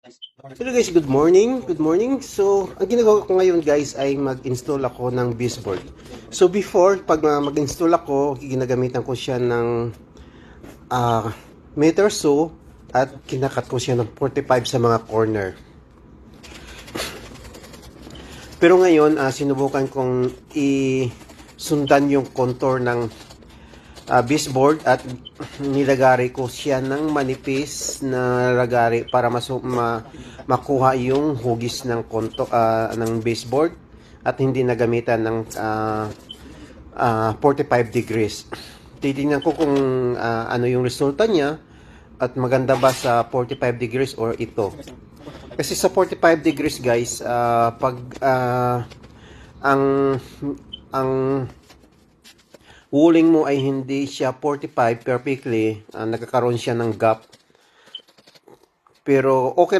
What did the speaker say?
Hello guys, good morning. Good morning. So, ang ginagawa ko ngayon guys ay mag-install ako ng baseboard. So before, pag mag-install ako, ginagamitan ko siya ng meter saw at kinakat ko siya ng 45 sa mga corner. Pero ngayon, sinubukan kong isundan yung contour ng baseboard at nilagari ko siya ng manipis na lagari para makuha yung hugis ng ng baseboard at hindi nagamitan ng 45 degrees. Titingnan ko kung ano yung resulta niya at maganda ba sa 45 degrees or ito. Kasi sa 45 degrees guys, pag ang ang wuling mo ay hindi siya 45 perfectly, nagkakaroon siya ng gap. Pero okay na